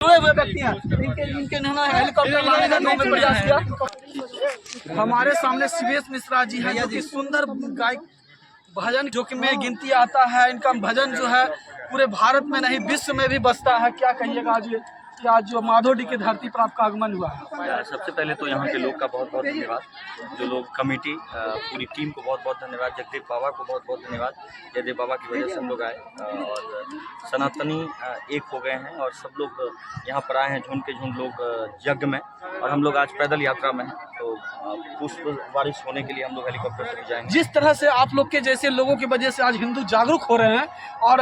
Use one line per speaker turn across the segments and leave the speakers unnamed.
जुड़े हुए व्यक्ति हैं, इनके हेलीकॉप्टर लाने का नौ में प्रयास किया। हमारे सामने शिवेश मिश्रा जी हैं, जो कि सुंदर गायक भजन जो कि में गिनती आता है। इनका भजन जो है पूरे भारत में नहीं विश्व में भी बसता है। क्या कहिएगा आज क्या जो माधोडी की धरती पर आपका आगमन हुआ है?
सबसे पहले तो यहाँ के लोग का बहुत बहुत धन्यवाद, जो लोग कमेटी पूरी टीम को बहुत बहुत धन्यवाद, जगदीप बाबा को बहुत बहुत धन्यवाद। जगदीप बाबा की वजह से हम लोग आए और सनातनी एक हो गए हैं और सब लोग यहाँ पर आए हैं झुंड के झुंड लोग यज्ञ में। और हम लोग आज पैदल यात्रा में हैं, तो पुष्प बारिश होने के लिए हम लोग हेलीकॉप्टर से भी जाएंगे।
जिस तरह से आप लोग के जैसे लोगों की वजह से आज हिंदू जागरूक हो रहे हैं और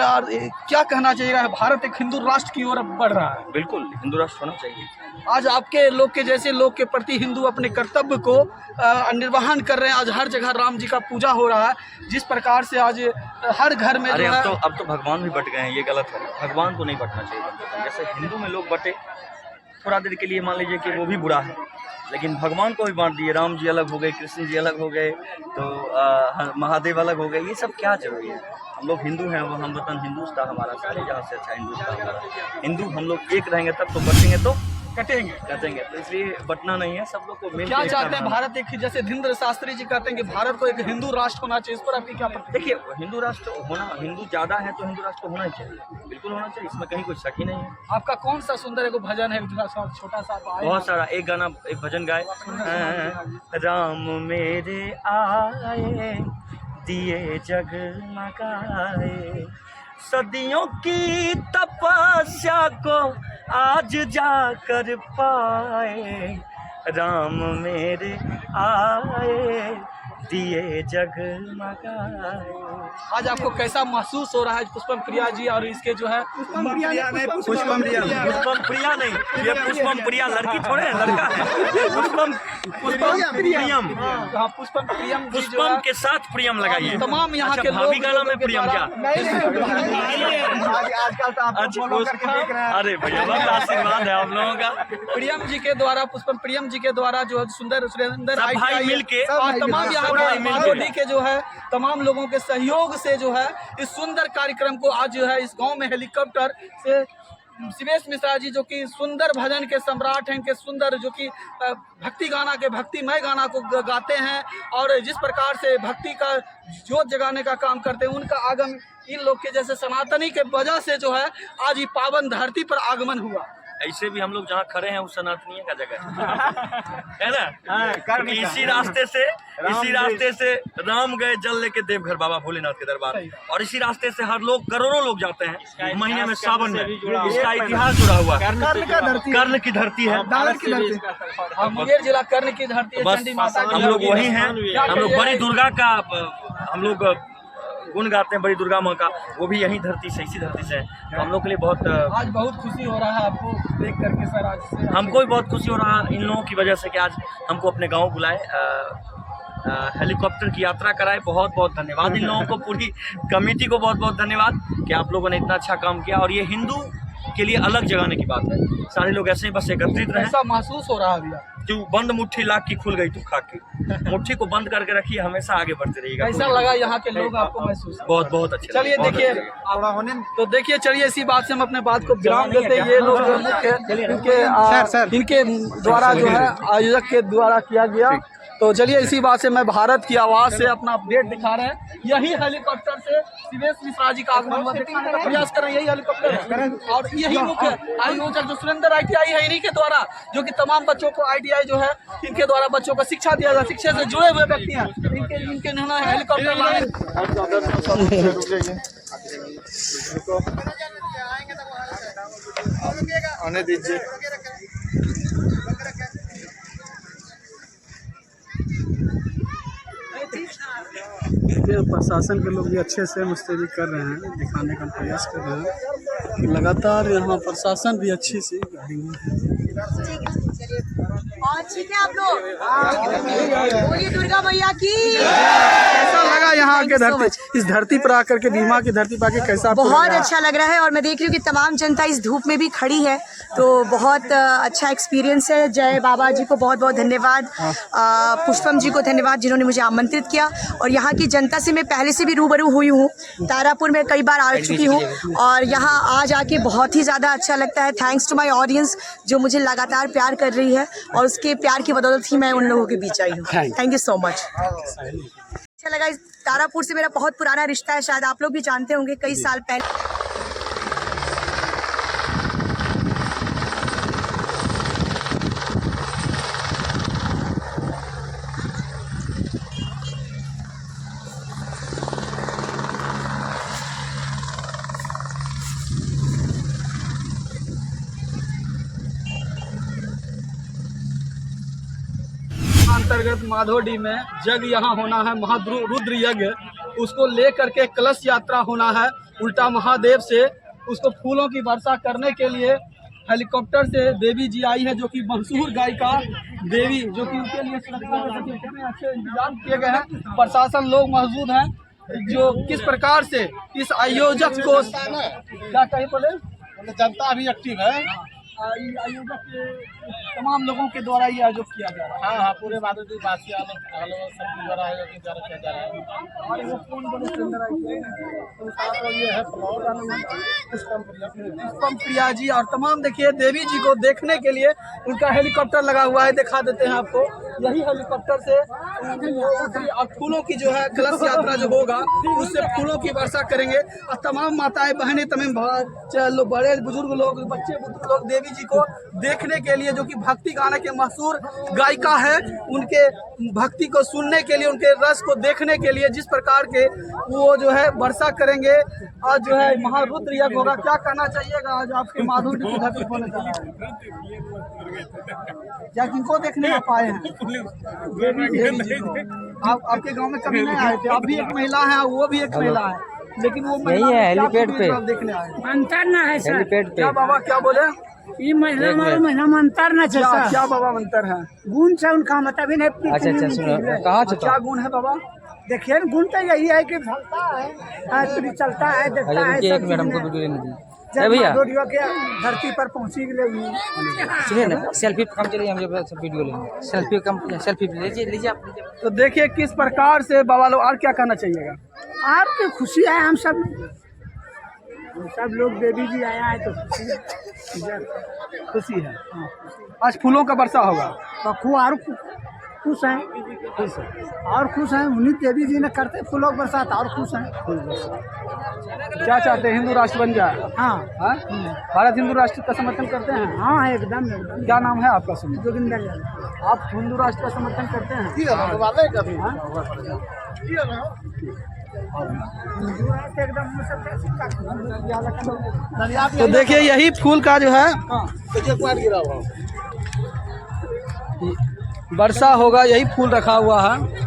क्या कहना चाहिएगा, भारत एक हिंदू राष्ट्र की ओर बढ़ रहा है।
बिल्कुल हिंदू राष्ट्र होना चाहिए।
आज आपके लोग के जैसे लोग के प्रति हिंदू अपने कर्तव्य को निर्वहन कर रहे हैं। आज हर जगह राम जी का पूजा हो रहा है, जिस प्रकार से आज हर घर में
अरे अब तो भगवान भी बट गए हैं, ये गलत है। भगवान को नहीं बटना चाहिए। जैसे हिंदू में लोग बटे थोड़ा देर के लिए, मान लीजिए कि वो भी बुरा है, लेकिन भगवान को भी बांट दिए। राम जी अलग हो गए, कृष्ण जी अलग हो गए, तो महादेव अलग हो गए। ये सब क्या जरूरी है? हम लोग हिंदू हैं, हम वतन हिंदुस्तान हमारा, सारे जहाँ से अच्छा हिंदुस्तान हमारा। हिंदू हम लोग एक रहेंगे तब तो बटेंगे तो कटेंगे, तो इसलिए बटना नहीं है। सब लोग को मिल
क्या चाहते हैं भारत एक, जैसे धीरेन्द्र शास्त्री जी कहते हैं कि भारत को एक हिंदू राष्ट्र होना चाहिए, इस पर आपकी क्या प्रतिक्रिया?
देखिए, हिंदू राष्ट्र होना, हिंदू ज्यादा है तो हिंदू राष्ट्र होना ही चाहिए, बिल्कुल होना चाहिए, इसमें कहीं कोई शक ही नहीं है।
आपका कौन सा सुंदर एक भजन है, छोटा सा?
बहुत सारा, एक गाना, एक भजन गाए, राम मेरे आए दिए जगमगाए, सदियों की तपस्या को आज जाकर पाए, राम मेरे आए दिए जगमगाए।
आज आपको कैसा महसूस हो रहा है पुष्पम प्रिया जी और इसके जो है
पुष्पम प्रिया नहीं, ये पुष्पम प्रिया लड़की थोड़े है, लड़का है। पुष्पम प्रियम,
हाँ पुष्पम प्रियम,
पुष्पम के साथ प्रियम लगाइए।
तमाम यहाँ के
भाभी गाना में प्रियम क्या? अरे भैया बहुत आशीर्वाद है आप लोगों का।
प्रियम जी के द्वारा, पुष्पम प्रियम जी के द्वारा जो सुंदर सुरेंद्र
भाई मिल के
और तमाम यहाँ माधोडी के जो है तमाम लोगों के सहयोग से जो है इस सुंदर कार्यक्रम को आज जो है इस गांव में हेलीकॉप्टर से शिवेश मिश्रा जी, जो कि सुंदर भजन के सम्राट हैं, के सुंदर जो कि भक्ति गाना के भक्तिमय गाना को गाते हैं और जिस प्रकार से भक्ति का जोत जगाने का काम करते हैं, उनका आगमन इन लोग के जैसे सनातनी के वजह से जो है आज ये पावन धरती पर आगमन हुआ।
ऐसे भी हम लोग जहाँ खड़े हैं उस सनातनीय का जगह है ना। इसी रास्ते से राम गए जल लेके देवघर बाबा भोलेनाथ के दरबार, और इसी रास्ते से हर लोग, करोड़ों लोग जाते हैं महीने में सावन में। इसका इतिहास जुड़ा हुआ है, कर्ण की धरती है,
मुंगेर जिला कर्ण की धरती है।
बस हम लोग वही हैं। हम लोग बड़ी दुर्गा का हम लोग गुण गाते हैं, बड़ी दुर्गा माँ का, वो भी यही धरती से, इसी धरती से। तो हम लोग के लिए बहुत
आज बहुत खुशी हो रहा है आपको देख करके सर। आज से
हमको भी बहुत खुशी हो रहा है इन लोगों की वजह से कि आज हमको अपने गांव बुलाए, हेलीकॉप्टर की यात्रा कराए। बहुत बहुत धन्यवाद इन लोगों को, पूरी कमेटी को बहुत बहुत धन्यवाद कि आप लोगों ने इतना अच्छा काम किया। और ये हिंदू के लिए अलग जगाने की बात है, सारे लोग ऐसे ही बस एकत्रित रहे।
ऐसा महसूस हो रहा है भैया?
तू बंद मुट्ठी लाख की खुल गई तू खा के, मुट्ठी को बंद करके रखिए, हमेशा आगे बढ़ते रहिएगा।
कैसा लगा यहाँ के लोग आपको महसूस?
बहुत बहुत अच्छा।
चलिए देखिए, तो देखिए, चलिए इसी बात से हम अपने बात को विराम देते हैं। ये लोग इनके द्वारा जो है आयोजक के द्वारा किया गया। तो चलिए इसी बात से मैं भारत की आवाज़ से अपना अपडेट दिखा रहे हैं। यही हेलीकॉप्टर से शिवेश मिश्रा जी का आगमन हुआ, दिखाने का प्रयास कर रहे हैं। यही हेलीकॉप्टर है और यही मुख्य आयोजक जो सुरेंद्र ITI है, इन्हीं के द्वारा, जो कि तमाम बच्चों को ITI जो है इनके द्वारा बच्चों को शिक्षा दिया जाए, शिक्षा से जुड़े हुए व्यक्ति हैं। इनके हेलीकॉप्टर लाने
आने दीजिए।
प्रशासन के लोग भी अच्छे से मुस्तैदी कर रहे हैं, दिखाने का प्रयास कर रहे हैं। लगातार यहाँ प्रशासन भी अच्छी सी गाड़ी में है।
और ठीक है आप लोग, बोलिए दुर्गा मैया की।
कैसा लगा यहाँ
Thank
के
you so
धरती,
much.
इस धरती पर आकर के, बीमा की धरती पर आके कैसा आपको
बहुत
लग रहा है?
अच्छा लग रहा है और मैं देख रही हूँ कि तमाम जनता इस धूप में भी खड़ी है, तो बहुत अच्छा एक्सपीरियंस है। जय बाबा जी को बहुत बहुत धन्यवाद, पुष्पम जी को धन्यवाद जिन्होंने मुझे आमंत्रित किया। और यहाँ की जनता से मैं पहले से भी रूबरू हुई हूँ, तारापुर में कई बार आ चुकी हूँ और यहाँ आज आके बहुत ही ज़्यादा अच्छा लगता है। थैंक्स टू माई ऑडियंस जो मुझे लगातार प्यार कर रही है और उसके प्यार की बदौलत ही मैं उन लोगों के बीच आई हूँ। Thank you so much. अच्छा लगा। इस तारापुर से मेरा बहुत पुराना रिश्ता है, शायद आप लोग भी जानते होंगे, कई साल पहले।
अंतर्गत माधोडी में जग यहाँ होना है, महारुद्र यज्ञ, उसको लेकर के कलश यात्रा होना है उल्टा महादेव से। उसको फूलों की वर्षा करने के लिए हेलीकॉप्टर से देवी जी आई है, जो कि मशहूर गायिका देवी, जो कि उनके लिए सुरक्षा के कितने अच्छे इंतजाम किए गए हैं। प्रशासन लोग मौजूद हैं, जो किस प्रकार से इस आयोजक को क्या कहे बोले,
जनता अभी एक्टिव है।
आयोजक के तमाम लोगों के द्वारा ये आयोजन किया जा रहा है।
हाँ, पूरे माधोडी वासी सबके द्वारा आयोजन किया जा रहा है।
और वो कौन बड़े सुंदर आए
तो ये है
पुष्पम प्रिया जी और तमाम देखिए देवी जी को देखने के लिए उनका हेलीकॉप्टर लगा हुआ है, दिखा देते हैं आपको। यही हेलीकॉप्टर से और फूलों की जो है कलश यात्रा जो होगा उससे फूलों की वर्षा करेंगे और तमाम माताएं बहनें, तमाम बड़े बुजुर्ग लोग, बच्चे बुजुर्ग लोग देवी जी को देखने के लिए, जो कि भक्ति गाने के मशहूर गायिका है, उनके भक्ति को सुनने के लिए, उनके रस को देखने के लिए जिस प्रकार के वो जो है वर्षा करेंगे। आज जो है महारुद्र यज्ञ होगा। क्या कहना चाहिएगा आज आपके माधोडी की धरती होने का? क्या किनको देखने आप आए हैं? देवी जी को। आप आपके गांव में कभी नहीं आए थे? आप भी एक महिला है, वो भी एक महिला है, लेकिन वो महिला
है हेलीपैड पे
देखने आए।
मंतर ना है सर,
हेलीपैड पे
क्या बाबा क्या बोले?
ये महीना हमारा महीना मंतर ना
क्या
चलता।
क्या बाबा मंतर है?
गुण से उनका मतलब ही नहीं।
अच्छा अच्छा सुनो कहाँ छो
क्या गुण है बाबा?
देखिए गुण तो यही है कि चलता है, चलता है, देखता है।
एक मिनट हमको वीडियो लेने दीजिए।
जब
भैया
माधोडिया के धरती पर पहुंची गए,
सुनिए ना, सेल्फी कम चलिए, हम जब वीडियो लेंगे सेल्फी कम, सेल्फी लीजिए लीजिए आप लीजिए।
तो देखिए किस प्रकार से बाबा लोग, और क्या कहना चाहिएगा?
आपकी खुशी है, हम सब लोग देवी जी आया है तो
खुशी है। आज फूलों का वर्षा होगा।
बखू और खुश हैं, और खुश हैं। उन्हीं देवी जी ने करते फूलों की बरसात और खुश हैं।
क्या चाहते हैं? हिंदू राष्ट्र बन जाए?
हाँ
हाँ? भारत हिंदू राष्ट्र का समर्थन करते हैं?
हाँ एकदम एकदम।
क्या नाम है आपका? सुनिए,
जोगिंदर यादव।
आप हिंदू राष्ट्र का समर्थन करते हैं? तो देखिए यही फूल का जो है वर्षा होगा, यही फूल रखा हुआ है।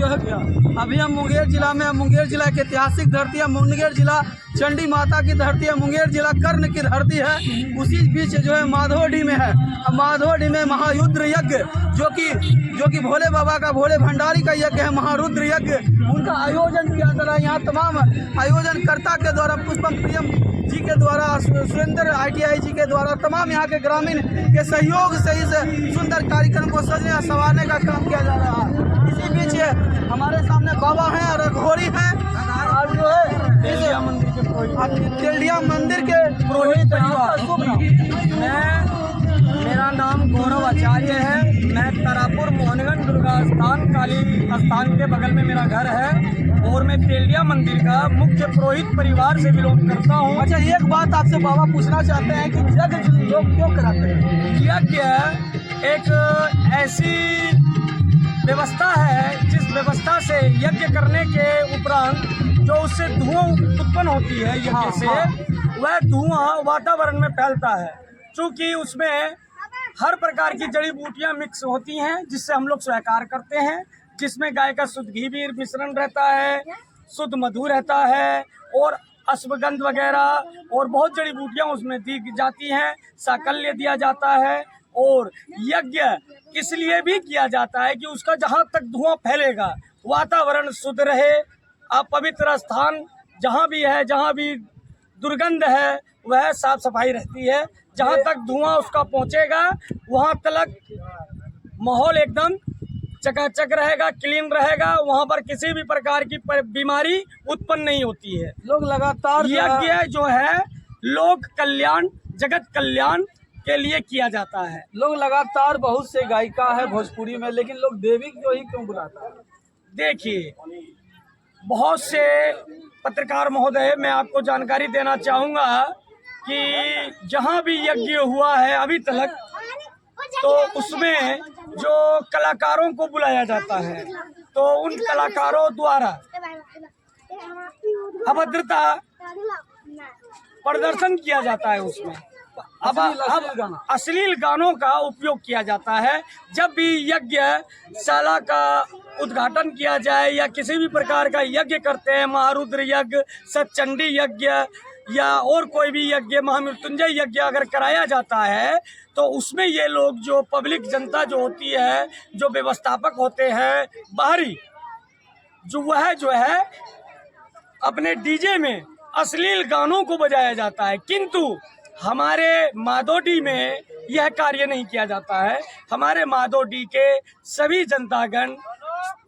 रह गया। अभी हम मुंगेर जिला में, मुंगेर जिला की ऐतिहासिक धरती है, मुंगेर जिला चंडी माता की धरती है, मुंगेर जिला कर्ण की धरती है। उसी बीच जो है माधोडी में है। अब माधोडी में महारुद्र यज्ञ जो कि भोले बाबा का, भोले भंडारी का यज्ञ है, महारुद्र यज्ञ, उनका आयोजन किया जा रहा है। यहाँ तमाम आयोजनकर्ता के द्वारा, पुष्पम प्रियम जी के द्वारा, सुरेंद्र ITI जी के द्वारा, तमाम यहाँ के ग्रामीण के सहयोग से इस सुंदर कार्यक्रम को सजने और संवारने का काम किया जा रहा है। इसी बीच हमारे सामने बाबा हैं और घोड़ी हैं और जो है तेलिया मंदिर के पुरोहित।
मेरा नाम गौरव आचार्य है। मैं तारापुर मोहनगंज दुर्गा स्थान काली स्थान के बगल में मेरा घर है और मैं तेलिया मंदिर का मुख्य पुरोहित परिवार से बिलोंग करता हूँ।
अच्छा, एक बात आपसे बाबा पूछना चाहते हैं कि यज्ञ लोग क्यों कराते हैं?
यज्ञ एक ऐसी व्यवस्था है जिस व्यवस्था से यज्ञ करने के उपरांत जो उससे धुआं उत्पन्न होती है यज्ञ से, वह धुआं वातावरण में फैलता है। चूँकि उसमें हर प्रकार की जड़ी बूटियाँ मिक्स होती हैं जिससे हम लोग स्वीकार करते हैं, जिसमें गाय का शुद्ध घी भी मिश्रण रहता है, शुद्ध मधु रहता है और अश्वगंध वगैरह और बहुत जड़ी बूटियाँ उसमें दी जाती हैं, साकल्य दिया जाता है। और यज्ञ इसलिए भी किया जाता है कि उसका जहाँ तक धुआं फैलेगा वातावरण शुद्ध रहे, अपवित्र स्थान जहाँ भी है, जहाँ भी दुर्गंध है वह साफ सफाई रहती है। जहाँ तक धुआं उसका पहुँचेगा वहाँ तक माहौल एकदम चकाचक रहेगा, क्लीन रहेगा, वहाँ पर किसी भी प्रकार की बीमारी उत्पन्न नहीं होती है।
लोग लगातार
यज्ञ जो है लोक कल्याण, जगत कल्याण के लिए किया जाता है।
लोग लगातार बहुत से गायिका है भोजपुरी में, लेकिन लोग देवी को ही क्यों बुलाता है?
देखिए, बहुत से पत्रकार महोदय, मैं आपको जानकारी देना चाहूँगा कि जहाँ भी यज्ञ हुआ है अभी तक, तो उसमें जो कलाकारों को बुलाया जाता है तो उन कलाकारों द्वारा अभद्रता प्रदर्शन किया जाता है। उसमें अब अश्लील गानों का उपयोग किया जाता है। जब भी यज्ञशाला का उद्घाटन किया जाए या किसी भी प्रकार का यज्ञ करते हैं, महारुद्र यज्ञ, सतचंडी यज्ञ या और कोई भी यज्ञ, महामृत्युंजय यज्ञ अगर कराया जाता है तो उसमें ये लोग, जो पब्लिक जनता जो होती है, जो व्यवस्थापक होते हैं बाहरी, वह जो है अपने डीजे में अश्लील गानों को बजाया जाता है। किंतु हमारे माधोडी में यह कार्य नहीं किया जाता है। हमारे माधोडी के सभी जनतागण,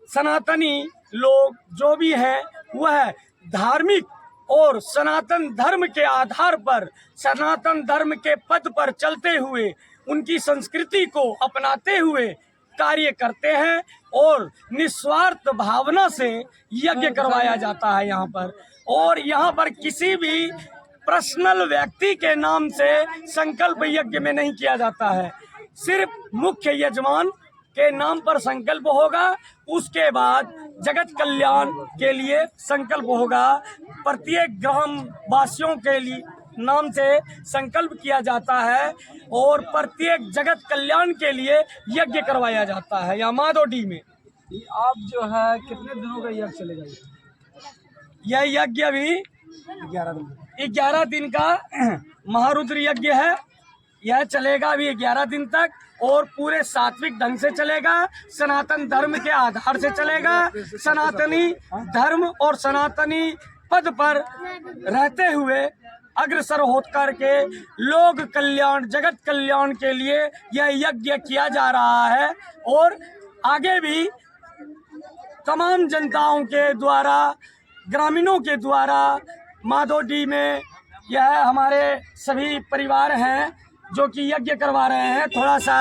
सनातनी लोग जो भी हैं, वह धार्मिक और सनातन धर्म के आधार पर, सनातन धर्म के पद पर चलते हुए, उनकी संस्कृति को अपनाते हुए कार्य करते हैं और निस्वार्थ भावना से यज्ञ करवाया जाता है यहाँ पर। और यहाँ पर किसी भी पर्सनल व्यक्ति के नाम से संकल्प यज्ञ में नहीं किया जाता है। सिर्फ मुख्य यजमान के नाम पर संकल्प होगा, उसके बाद जगत कल्याण के लिए संकल्प होगा। प्रत्येक ग्राम वासियों के लिए नाम से संकल्प किया जाता है और प्रत्येक जगत कल्याण के लिए यज्ञ करवाया जाता है यहाँ माधोडी में।
आप जो है कितने दिनों का यज्ञ चलेगा?
यह यज्ञ अभी 11 दिन का महारुद्र यज्ञ है। यह चलेगा अभी 11 दिन तक और पूरे सात्विक ढंग से चलेगा, सनातन धर्म के आधार से चलेगा। सनातनी धर्म और सनातनी पद पर रहते हुए अग्रसर होकर के लोक कल्याण, जगत कल्याण के लिए यह यज्ञ किया जा रहा है। और आगे भी तमाम जनताओं के द्वारा, ग्रामीणों के द्वारा माधोडी में यह हमारे सभी परिवार हैं जो कि यज्ञ करवा रहे हैं। थोड़ा सा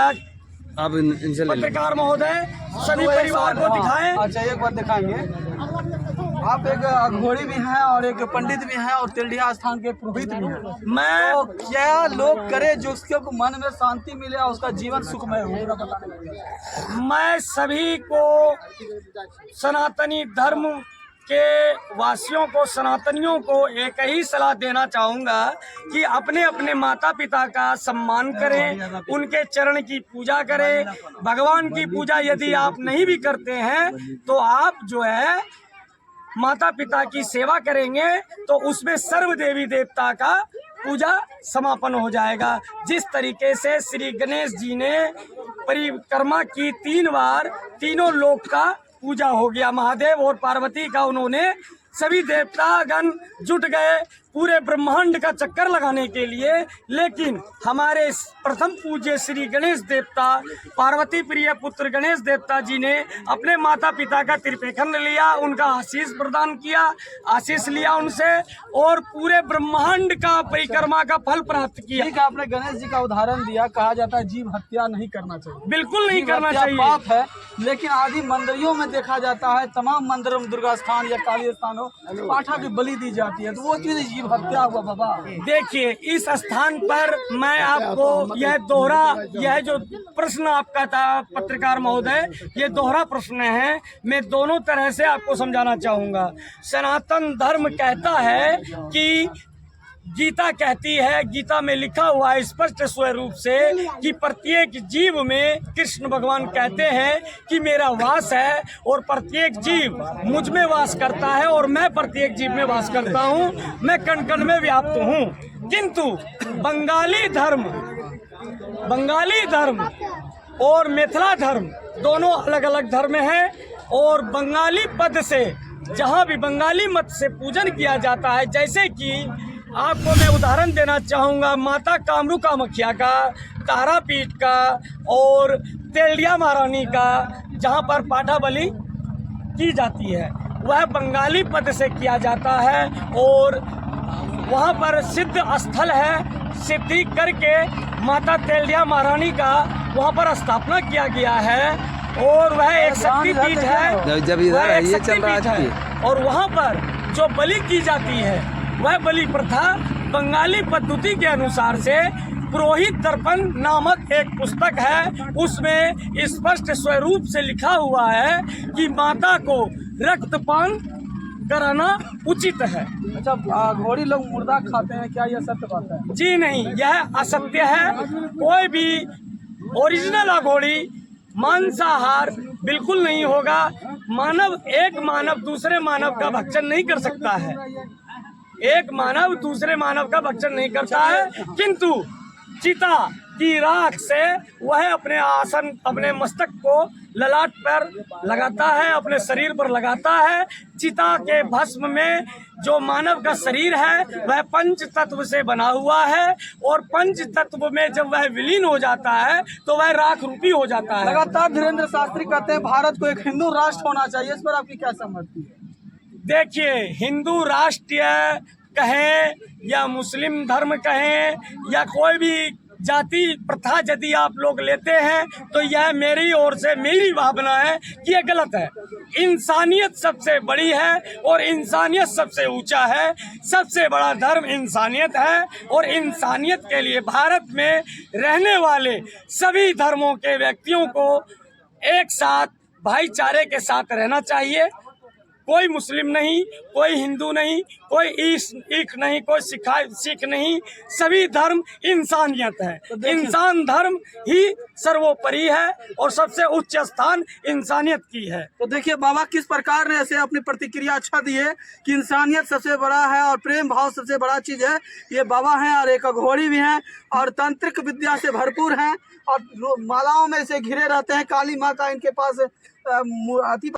आप इनसे पत्रकार महोदय सभी परिवार को दिखाएं।
अच्छा, एक बार दिखाएंगे। आप एक घोड़ी भी हैं और एक पंडित भी हैं और तेलिया स्थान के पुरोहित भी हैं।
मैं
तो क्या लोग करे जो उसके मन में शांति मिले और उसका जीवन सुखमय हो?
मैं सभी को सनातनी धर्म के वासियों को, सनातनियों को एक ही सलाह देना चाहूँगा कि अपने अपने माता पिता का सम्मान करें, उनके चरण की पूजा करें। भगवान की पूजा यदि आप नहीं भी करते हैं तो आप जो है माता पिता की सेवा करेंगे तो उसमें सर्व देवी देवता का पूजा समापन हो जाएगा। जिस तरीके से श्री गणेश जी ने परिक्रमा की 3 बार, तीनों लोक का पूजा हो गया। महादेव और पार्वती का उन्होंने, सभी देवतागण जुट गए पूरे ब्रह्मांड का चक्कर लगाने के लिए। लेकिन हमारे प्रथम पूज्य श्री गणेश देवता, पार्वती प्रिय पुत्र गणेश देवता जी ने अपने माता पिता का त्रिपेखंड लिया, उनका आशीष प्रदान किया, आशीष लिया उनसे और पूरे ब्रह्मांड का परिक्रमा का फल प्राप्त किया।
ठीक है, आपने गणेश जी का उदाहरण दिया। कहा जाता है जीव हत्या नहीं करना चाहिए,
बिल्कुल नहीं
जीव
करना
हत्या
चाहिए,
पाप है। लेकिन आदि मंदिरों में देखा जाता है, तमाम मंदिरों में दुर्गा स्थान या काली स्थान हो, पाठा की बलि दी जाती है, तो वो चीज जीव हत्या हुआ बाबा।
देखिए, इस स्थान पर मैं आपको यह जो प्रश्न आपका था पत्रकार महोदय, ये दोहरा प्रश्न है। मैं दोनों तरह से आपको समझाना चाहूँगा। सनातन धर्म कहता है कि गीता कहती है, गीता में लिखा हुआ है स्पष्ट स्वरूप से कि प्रत्येक जीव में कृष्ण भगवान कहते हैं कि मेरा वास है और प्रत्येक जीव मुझ में वास करता है और मैं प्रत्येक जीव में वास करता हूँ, मैं कण कण में व्याप्त हूँ। किंतु बंगाली धर्म और मिथिला धर्म दोनों अलग अलग धर्म हैं और बंगाली पद से, जहाँ भी बंगाली मत से पूजन किया जाता है, जैसे कि आपको मैं उदाहरण देना चाहूँगा माता कामरू कामाख्या का, तारापीठ का और तेलिया महारानी का, जहाँ पर पाठा बलि की जाती है, वह बंगाली पद से किया जाता है और वहाँ पर सिद्ध स्थल है। सिद्धि करके माता तेलिया महारानी का वहाँ पर स्थापना किया गया है और वह एक शक्तिपीठ है,
जब इधर है ये चल रहा है
और वहाँ पर जो बलि की जाती है वह बलि प्रथा बंगाली पद्धति के अनुसार से पुरोहित दर्पण नामक एक पुस्तक है, उसमें स्पष्ट स्वरूप से लिखा हुआ है कि माता को रक्तपान कराना उचित है।
अच्छा, घोड़ी लोग मुर्दा खाते हैं, क्या यह सत्य बात है?
जी नहीं, यह असत्य है। कोई भी ओरिजिनल अघोड़ी मांसाहार बिल्कुल नहीं होगा। एक मानव दूसरे मानव का भक्षण नहीं कर सकता है, एक मानव दूसरे मानव का भक्षण नहीं करता है, किंतु चिता की राख से वह अपने मस्तक को ललाट पर लगाता है, अपने शरीर पर लगाता है। चिता के भस्म में जो मानव का शरीर है वह पंच तत्व से बना हुआ है और पंच तत्व में जब वह विलीन हो जाता है तो वह राख रूपी हो जाता है।
लगातार धीरेन्द्र शास्त्री कहते हैं भारत को एक हिंदू राष्ट्र होना चाहिए, इस पर आपकी क्या सहमति है?
देखिए, हिंदू राष्ट्र कहें या मुस्लिम धर्म कहें या कोई भी जाति प्रथा यदि आप लोग लेते हैं तो यह मेरी ओर से मेरी भावना है कि यह गलत है। इंसानियत सबसे बड़ी है और इंसानियत सबसे ऊंचा है। सबसे बड़ा धर्म इंसानियत है और इंसानियत के लिए भारत में रहने वाले सभी धर्मों के व्यक्तियों को एक साथ भाईचारे के साथ रहना चाहिए। कोई मुस्लिम नहीं, कोई हिंदू नहीं, कोई ईख नहीं, कोई सिख नहीं, सभी धर्म इंसानियत है। इंसान धर्म ही सर्वोपरि है और सबसे उच्च स्थान इंसानियत की है।
तो देखिए बाबा किस प्रकार ने ऐसे अपनी प्रतिक्रिया अच्छा दी है कि इंसानियत सबसे बड़ा है और प्रेम भाव सबसे बड़ा चीज है। ये बाबा हैं और एक अघोड़ी भी हैं और तांत्रिक विद्या से भरपूर हैं और मालाओं में से घिरे रहते हैं। काली माँ का इनके पास